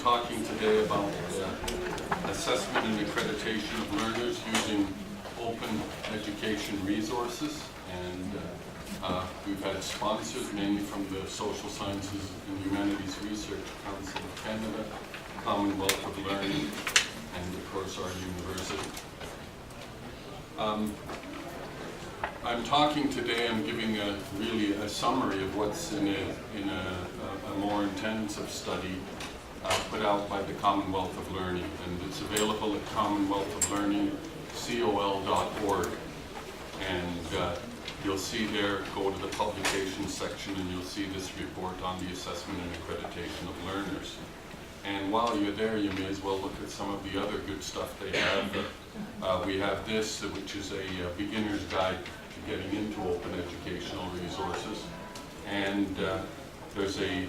talking today about assessment and accreditation of learners using open education resources. And we've had sponsors, mainly from the Social Sciences and Humanities Research Council of Canada, Commonwealth of Learning, and of course our university. I'm talking today, I'm giving really a summary of what's in a more intensive study put out by the Commonwealth of Learning, and it's available at commonwealthoflearning.col.org. And you'll see there, go to the publications section and you'll see this report on the assessment and accreditation of learners. And while you're there, you may as well look at some of the other good stuff they have. We have this, which is a beginner's guide to getting into open educational resources. And there's a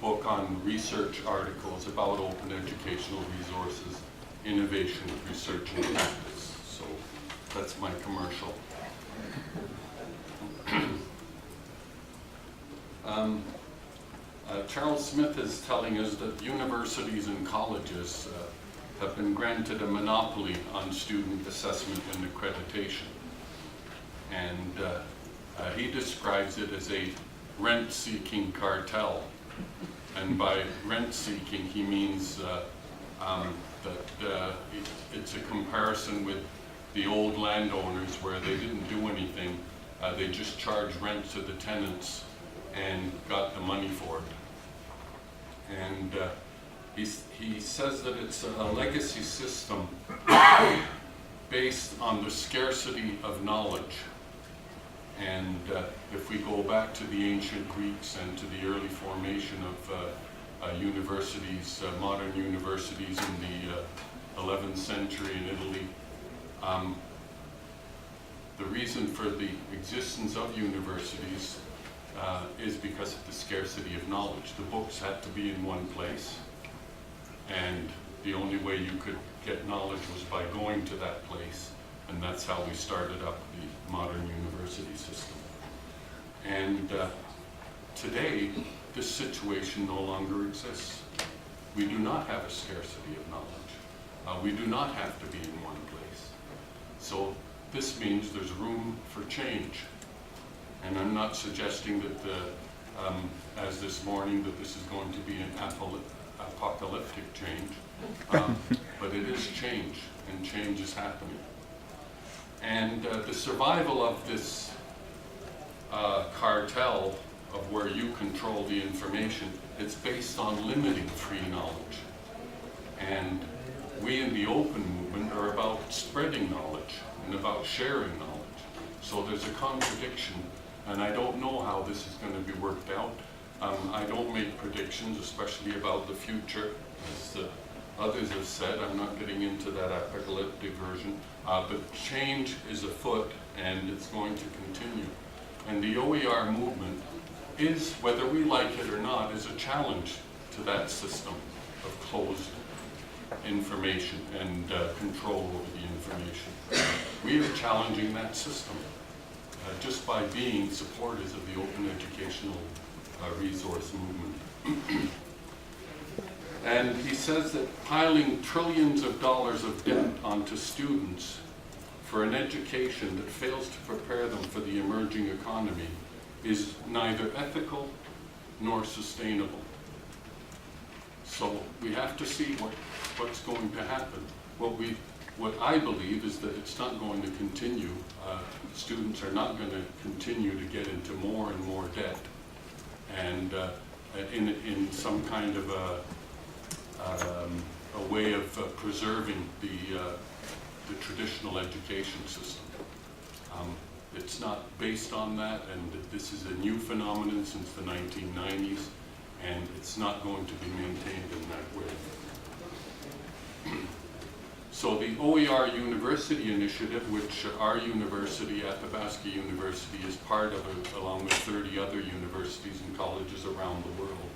book on research articles about open educational resources, innovation, research, and practice. So that's my commercial. Charles Smith is telling us that universities and colleges have been granted a monopoly on student assessment and accreditation. And he describes it as a rent-seeking cartel. And by rent-seeking, he means that it's a comparison with the old landowners where they didn't do anything. They just charged rent to the tenants and got the money for it. And he says that it's a legacy system based on the scarcity of knowledge. And if we go back to the ancient Greeks and to the early formation of universities, modern universities in the 11th century in Italy, the reason for the existence of universities is because of the scarcity of knowledge. The books had to be in one place, and the only way you could get knowledge was by going to that place, and that's how we started up the modern university system. And today, this situation no longer exists. We do not have a scarcity of knowledge. We do not have to be in one place. So this means there's room for change. And I'm not suggesting that, as this morning, that this is going to be an apocalyptic change, but it is change, and change is happening. And the survival of this cartel of where you control the information, it's based on limiting free knowledge. And we in the open movement are about spreading knowledge and about sharing knowledge. So there's a contradiction, and I don't know how this is going to be worked out. I don't make predictions, especially about the future, as others have said. I'm not getting into that apocalyptic version, but change is afoot, and it's going to continue. And the OER movement is, whether we like it or not, is a challenge to that system of closed information and control over the information. We are challenging that system just by being supporters of the open educational resource movement. And he says that piling trillions of dollars of debt onto students for an education that fails to prepare them for the emerging economy is neither ethical nor sustainable. So we have to see what's going to happen. What I believe is that it's not going to continue. Students are not going to continue to get into more and more debt, and in some kind of a way of preserving the traditional education system. It's not based on that, and this is a new phenomenon since the 1990s, and it's not going to be maintained in that way. So the OER University Initiative, which our university, Athabasca University, is part of, along with 30 other universities and colleges around the world,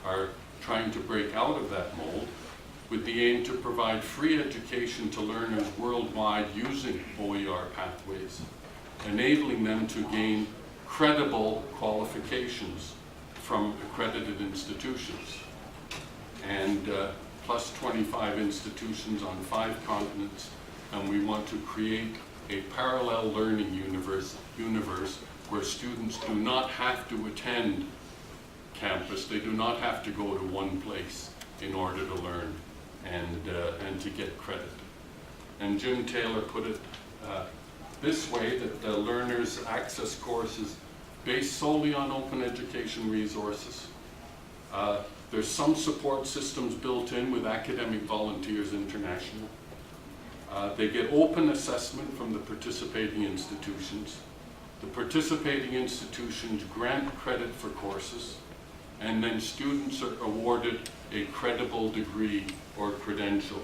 are trying to break out of that mold with the aim to provide free education to learners worldwide using OER pathways, enabling them to gain credible qualifications from accredited institutions. and plus 25 institutions on 5 continents, and we want to create a parallel learning universe where students do not have to attend campus, they do not have to go to one place in order to learn and to get credit. And Jim Taylor put it this way, that the learners access courses based solely on open education resources. There's some support systems built in with Academic Volunteers International. They get open assessment from the participating institutions. The participating institutions grant credit for courses, and then students are awarded a credible degree or credential.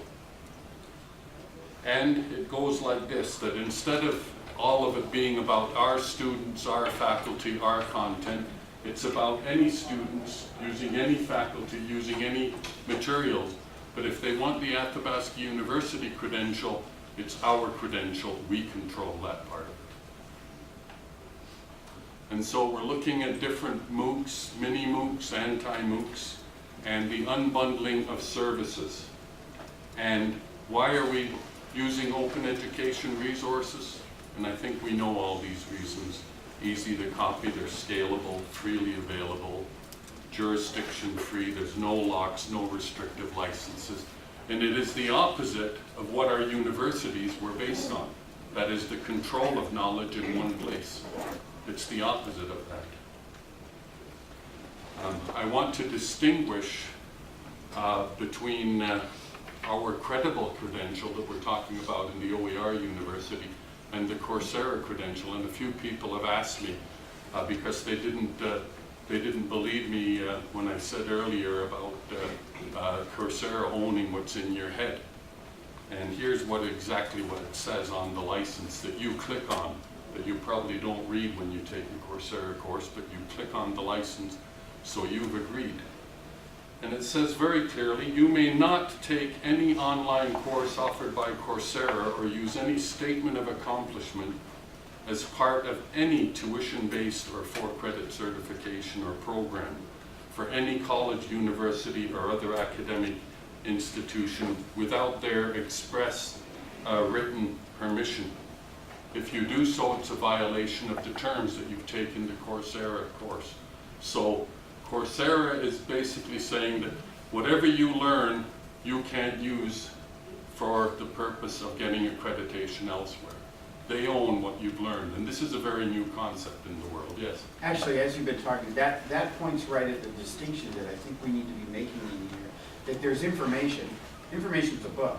And it goes like this, that instead of all of it being about our students, our faculty, our content, it's about any students using any faculty, using any materials. But if they want the Athabasca University credential, it's our credential. We control that part of it. And so we're looking at different MOOCs, mini MOOCs, anti-MOOCs, and the unbundling of services. And why are we using open education resources? And I think we know all these reasons. Easy to copy, they're scalable, freely available, jurisdiction free, there's no locks, no restrictive licenses. And it is the opposite of what our universities were based on. That is the control of knowledge in one place. It's the opposite of that. I want to distinguish between our credible credential that we're talking about in the OER University and the Coursera credential. And a few people have asked me because they didn't believe me when I said earlier about Coursera owning what's in your head. And here's exactly what it says on the license that you click on, that you probably don't read when you take a Coursera course, but you click on the license, so you've agreed. And it says very clearly, you may not take any online course offered by Coursera or use any statement of accomplishment as part of any tuition-based or for-credit certification or program for any college, university, or other academic institution without their express written permission. If you do so, it's a violation of the terms that you've taken the Coursera course. So Coursera is basically saying that whatever you learn, you can't use for the purpose of getting accreditation elsewhere. They own what you've learned, and this is a very new concept in the world. Yes? Actually, as you've been talking, that points right at the distinction that I think we need to be making in here, that there's information. Information is a book.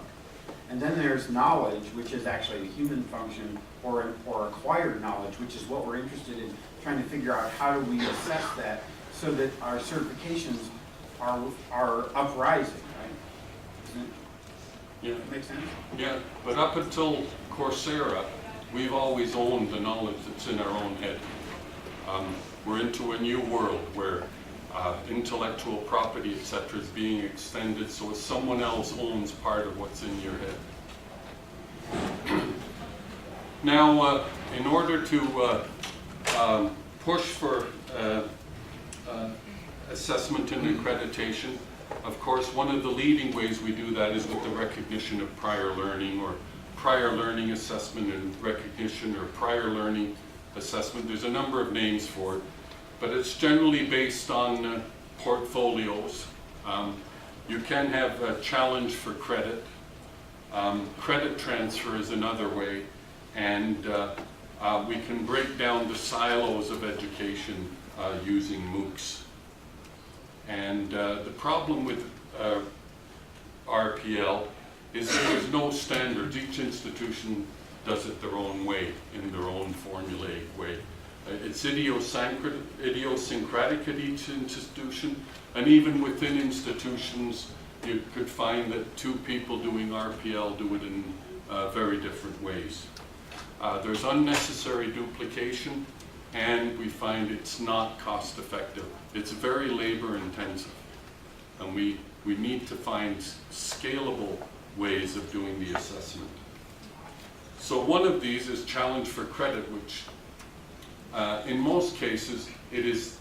And then there's knowledge, which is actually a human function, or acquired knowledge, which is what we're interested in trying to figure out how do we assess that so that our certifications are uprising, right? Doesn't it? Yeah. Make sense? Yeah, but up until Coursera, we've always owned the knowledge that's in our own head. We're into a new world where intellectual property, etc., is being extended, so someone else owns part of what's in your head. Now, in order to push for assessment and accreditation, of course, one of the leading ways we do that is with the recognition of prior learning, or prior learning assessment and recognition, or prior learning assessment. There's a number of names for it, but it's generally based on portfolios. You can have a challenge for credit. Credit transfer is another way, and we can break down the silos of education using MOOCs. And the problem with RPL is that there's no standards. Each institution does it their own way, in their own formulaic way. It's idiosyncratic at each institution, and even within institutions, you could find that two people doing RPL do it in very different ways. There's unnecessary duplication, and we find it's not cost effective. It's very labor intensive, and we need to find scalable ways of doing the assessment. So one of these is challenge for credit, which in most cases it is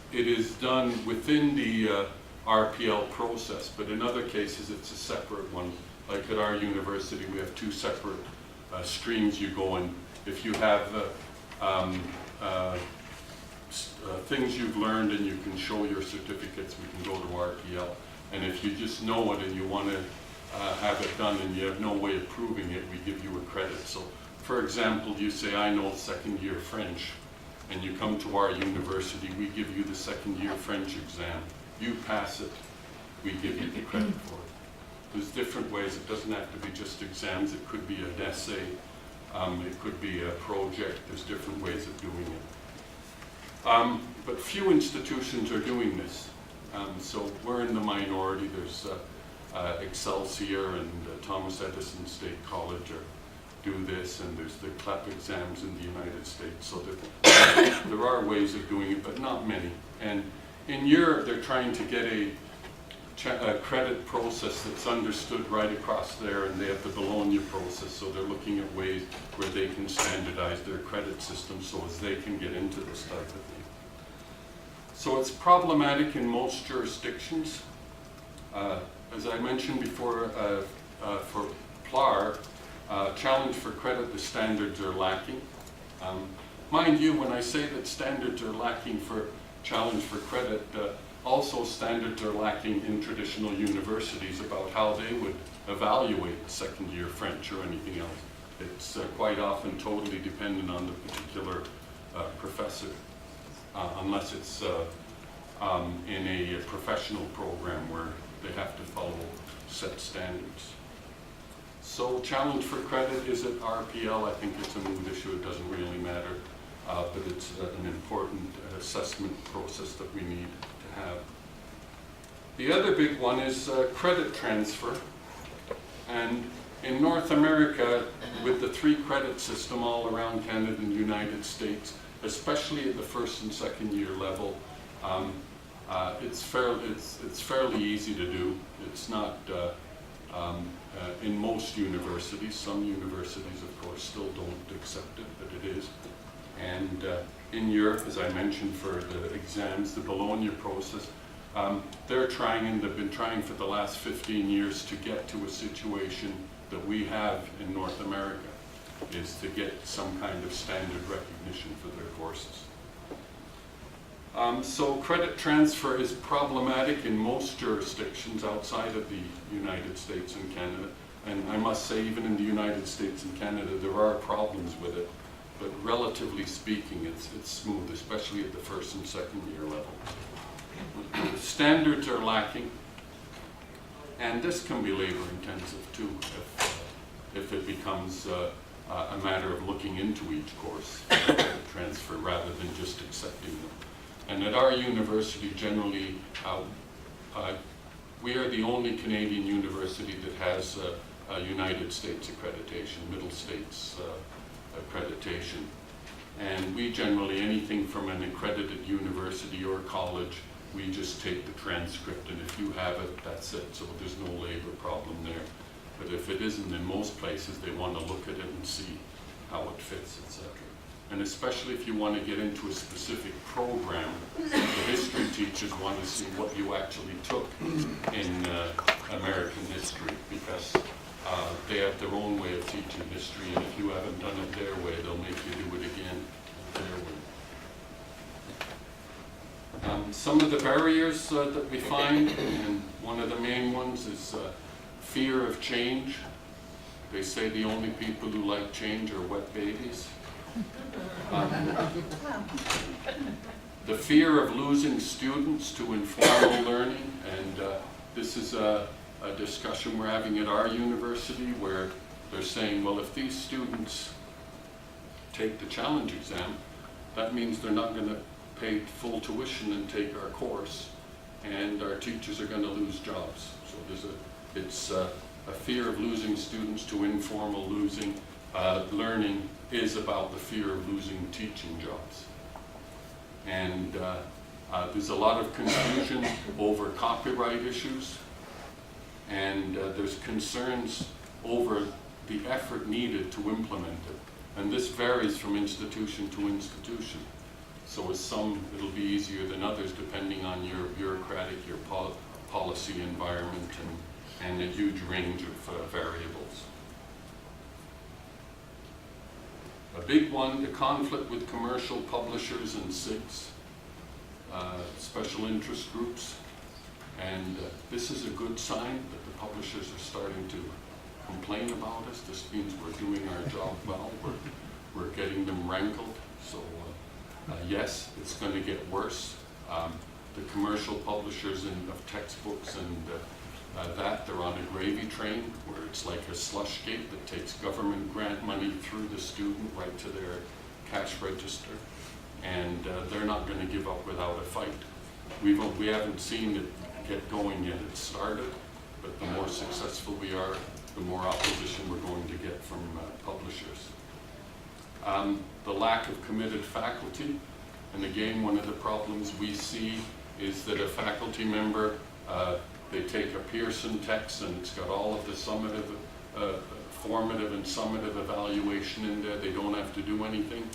done within the RPL process, but in other cases it's a separate one. Like at our university, we have two separate streams you go in. If you have things you've learned and you can show your certificates, we can go to RPL. And if you just know it and you want to have it done and you have no way of proving it, we give you a credit. So, for example, you say, I know second year French, and you come to our university, we give you the second year French exam. You pass it, we give you the credit for it. There's different ways. It doesn't have to be just exams. It could be an essay. It could be a project. There's different ways of doing it. But few institutions are doing this. So we're in the minority. There's Excelsior and Thomas Edison State College do this, and there's the CLEP exams in the United States. So there are ways of doing it, but not many. And in Europe, they're trying to get a credit process that's understood right across there, and they have the Bologna process, so they're looking at ways where they can standardize their credit system so as they can get into this type of thing. So it's problematic in most jurisdictions. As I mentioned before, for PLAR, challenge for credit, the standards are lacking. Mind you, when I say that standards are lacking for challenge for credit, also standards are lacking in traditional universities about how they would evaluate second year French or anything else. It's quite often totally dependent on the particular professor, unless it's in a professional program where they have to follow set standards. So challenge for credit, is it RPL? I think it's a moot issue, it doesn't really matter, but it's an important assessment process that we need to have. The other big one is credit transfer. And in North America, with the 3 credit system all around Canada and the United States, especially at the first and second year level, it's fairly easy to do. It's not in most universities. Some universities, of course, still don't accept it, but it is. And in Europe, as I mentioned, for the exams, the Bologna process, they're trying, and they've been trying for the last 15 years to get to a situation that we have in North America, is to get some kind of standard recognition for their courses. So credit transfer is problematic in most jurisdictions outside of the United States and Canada. And I must say, even in the United States and Canada, there are problems with it. But relatively speaking, it's smooth, especially at the first and second year level. Standards are lacking. And this can be labor intensive too, if it becomes a matter of looking into each course transfer rather than just accepting them. And at our university, generally, we are the only Canadian university that has a United States accreditation, Middle States accreditation. And we generally, anything from an accredited university or college, we just take the transcript, and if you have it, that's it. So there's no labor problem there. But if it isn't, in most places, they want to look at it and see how it fits, etc. And especially if you want to get into a specific program, the history teachers want to see what you actually took in American history, because they have their own way of teaching history, and if you haven't done it their way, they'll make you do it again their way. Some of the barriers that we find, and one of the main ones is fear of change. They say the only people who like change are wet babies. The fear of losing students to informal learning, and this is a discussion we're having at our university, where they're saying, well, if these students take the challenge exam, that means they're not going to pay full tuition and take our course, and our teachers are going to lose jobs. So it's a fear of losing students to informal learning is about the fear of losing teaching jobs. And there's a lot of confusion over copyright issues, and there's concerns over the effort needed to implement it. And this varies from institution to institution. So with some, it'll be easier than others, depending on your bureaucratic, your policy environment and a huge range of variables. A big one, the conflict with commercial publishers and SIGs, special interest groups. And this is a good sign that the publishers are starting to complain about us. This means we're doing our job well. We're getting them rankled. So yes, it's going to get worse. The commercial publishers of textbooks and they're on a gravy train where it's like a slush gate that takes government grant money through the student right to their cash register. And they're not going to give up without a fight. We haven't seen it get going yet. It started, but the more successful we are, the more opposition we're going to get from publishers. The lack of committed faculty, and again, one of the problems we see is that a faculty member, they take a Pearson text and it's got all of the formative and summative evaluation in there. They don't have to do anything.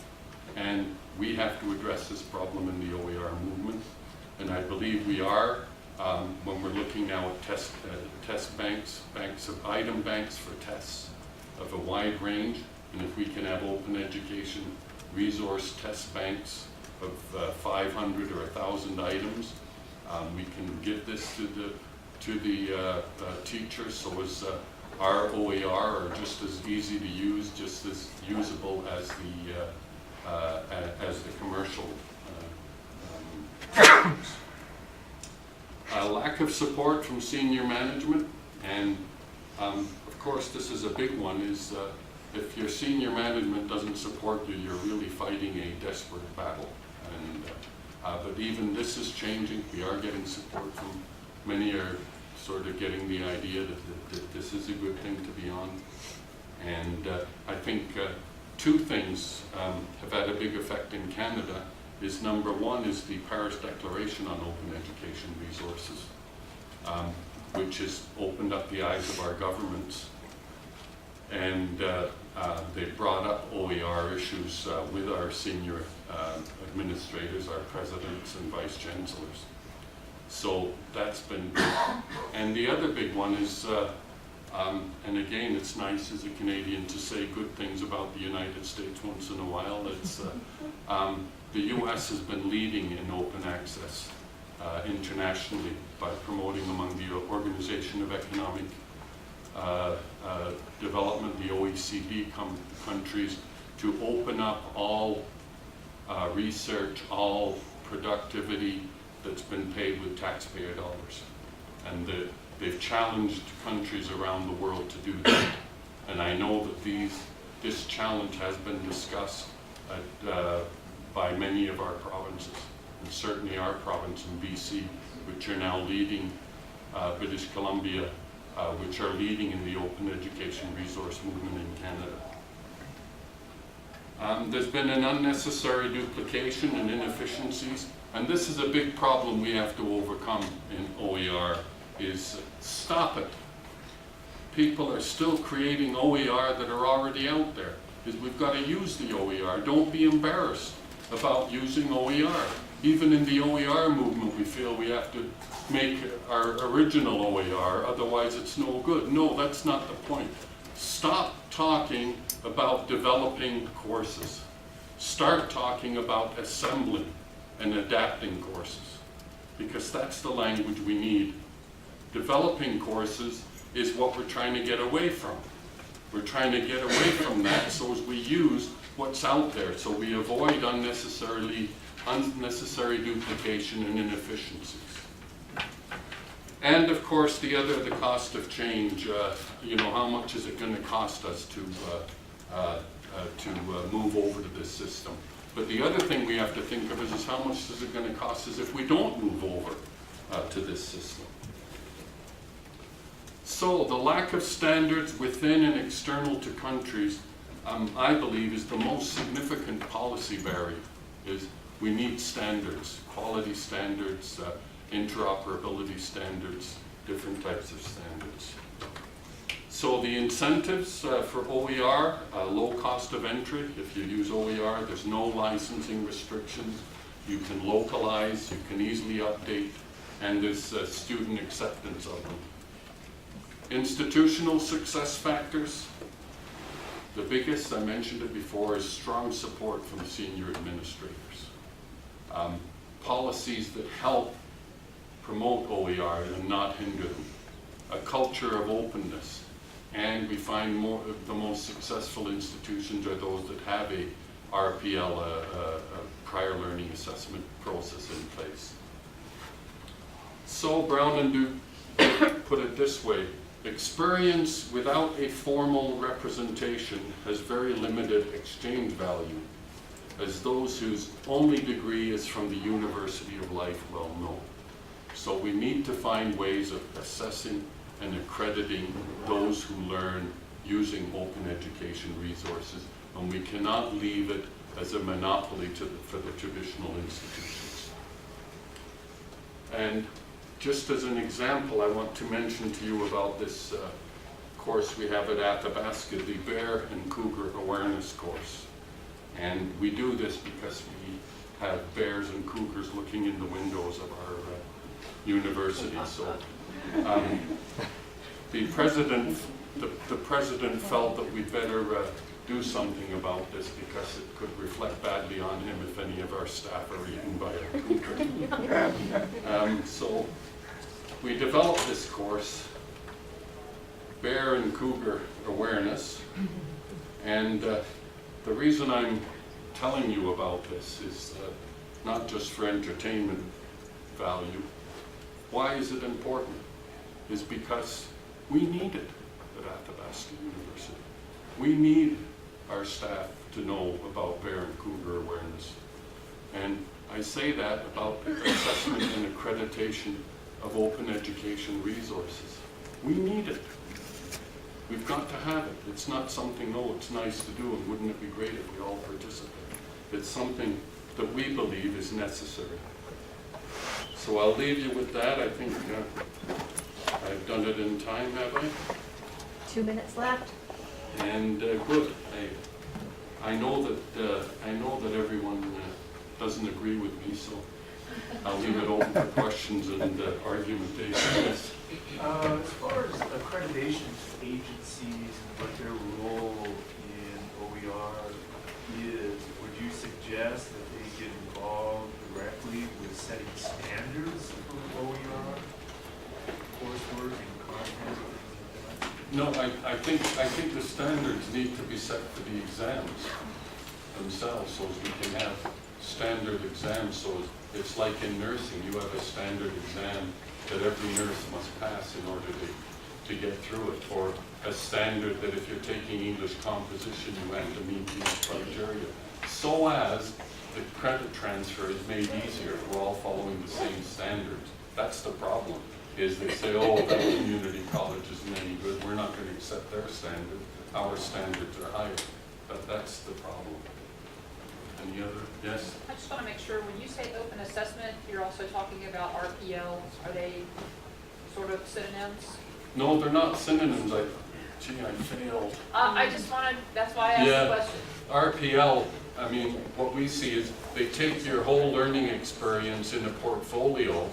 And we have to address this problem in the OER movement. And I believe we are, when we're looking now at test banks of item banks for tests of a wide range. And if we can have open education resource test banks of 500 or 1,000 items, we can give this to the teachers so as our OER are just as easy to use, just as usable as the commercial. Lack of support from senior management, and of course this is a big one, is if your senior management doesn't support you, you're really fighting a desperate battle. And but even this is changing. We are getting support from many are sort of getting the idea that this is a good thing to be on. And I think two things have had a big effect in Canada. Is number one is the Paris Declaration on Open Education Resources, which has opened up the eyes of our governments. And they brought up OER issues with our senior administrators, our presidents and vice chancellors. So that's been big. And the other big one is, and again, it's nice as a Canadian to say good things about the United States once in a while. It's the U.S. has been leading in open access internationally by promoting among the Organization of Economic Development, the OECD countries, to open up all research, all productivity that's been paid with taxpayer dollars. And they've challenged countries around the world to do that. And I know that this challenge has been discussed by many of our provinces, and certainly our province in BC, which are now leading, British Columbia, which are leading in the open education resource movement in Canada. There's been an unnecessary duplication and inefficiencies, and this is a big problem we have to overcome in OER, is stop it. People are still creating OER that are already out there. We've got to use the OER. Don't be embarrassed about using OER. Even in the OER movement, we feel we have to make our original OER, otherwise it's no good. No, that's not the point. Stop talking about developing courses. Start talking about assembling and adapting courses, because that's the language we need. Developing courses is what we're trying to get away from. We're trying to get away from that so as we use what's out there, so we avoid unnecessary duplication and inefficiencies. And of course, the cost of change. How much is it going to cost us to move over to this system? But the other thing we have to think of is how much is it going to cost us if we don't move over to this system. So the lack of standards within and external to countries, I believe, is the most significant policy barrier. Is we need standards, quality standards, interoperability standards, different types of standards. So the incentives for OER, low cost of entry. If you use OER, there's no licensing restrictions. You can localize, you can easily update and there's student acceptance of them. Institutional success factors. The biggest, I mentioned it before, is strong support from senior administrators. Policies that help promote OER and not hinder them. A culture of openness. And we find the most successful institutions are those that have a RPL, a prior learning assessment process in place. So Brown and Duke put it this way: experience without a formal representation has very limited exchange value, as those whose only degree is from the University of Life well know. So we need to find ways of assessing and accrediting those who learn using open education resources, and we cannot leave it as a monopoly for the traditional institutions. And just as an example, I want to mention to you about this course we have at Athabasca, the Bear and Cougar Awareness course. And we do this because we have bears and cougars looking in the windows of our university. So the president felt that we'd better do something about this because it could reflect badly on him if any of our staff are eaten by a cougar. So we developed this course, Bear and Cougar Awareness, and the reason I'm telling you about this is not just for entertainment value. Why is it important? Is because we need it at Athabasca University. We need our staff to know about Bear and Cougar awareness. And I say that about assessment and accreditation of open education resources. We need it. We've got to have it. It's not something, oh, it's nice to do, and wouldn't it be great if we all participate? It's something that we believe is necessary. So I'll leave you with that. I think I've done it in time, have I? 2 minutes left. And good. I know that everyone doesn't agree with me, so I'll leave it open for questions and argumentation. Yes. As far as accreditation agencies and what their role in OER is, would you suggest that they get involved directly with setting standards for OER coursework and content? No, I think the standards need to be set for the exams themselves, so as we can have standard exams. So it's like in nursing, you have a standard exam that every nurse must pass in order to get through it, or a standard that if you're taking English composition, you have to meet these criteria, so as the credit transfer is made easier. We're all following the same standards. That's the problem, is they say, oh, that community college isn't any good, we're not going to accept their standard, our standards are higher. That's the problem. Any other? Yes? I just want to make sure, when you say open assessment, you're also talking about RPL. Are they sort of synonyms? No, they're not synonyms. Gee, I failed. I just wanted, that's why I asked the question. RPL, I mean, what we see is they take your whole learning experience in a portfolio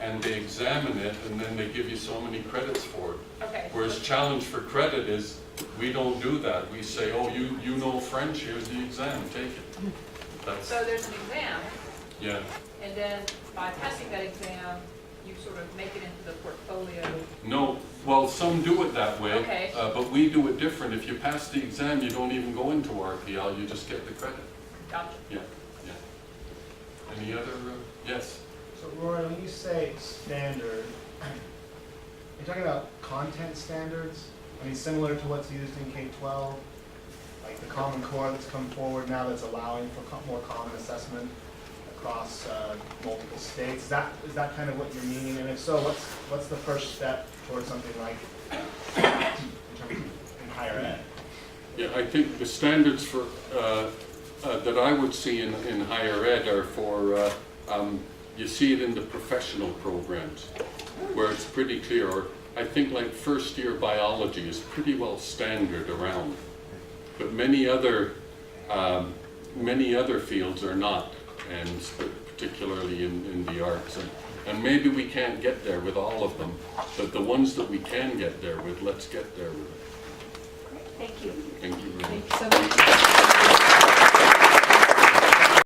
and they examine it, and then they give you so many credits for it. Okay. Whereas challenge for credit is, we don't do that. We say, oh, you know French, here's the exam, take it. So there's an exam, Yeah. and then by passing that exam, you sort of make it into the portfolio. No, well, some do it that way, Okay. But we do it different. If you pass the exam, you don't even go into RPL, you just get the credit. Gotcha. Yeah, yeah. Any other, yes? So Roy, when you say standard, you're talking about content standards? I mean, similar to what's used in K-12, like the Common Core that's come forward now that's allowing for more common assessment across multiple states. Is that kind of what you're meaning? And if so, what's the first step towards something like in higher ed? Yeah, I think the standards for that I would see in higher ed are for, you see it in the professional programs, where it's pretty clear. Or I think like first year biology is pretty well standard around, but many other fields are not, and particularly in the arts. And And maybe we can't get there with all of them, but the ones that we can get there with, let's get there with it. Thank you. Thank you very much. Thanks so much.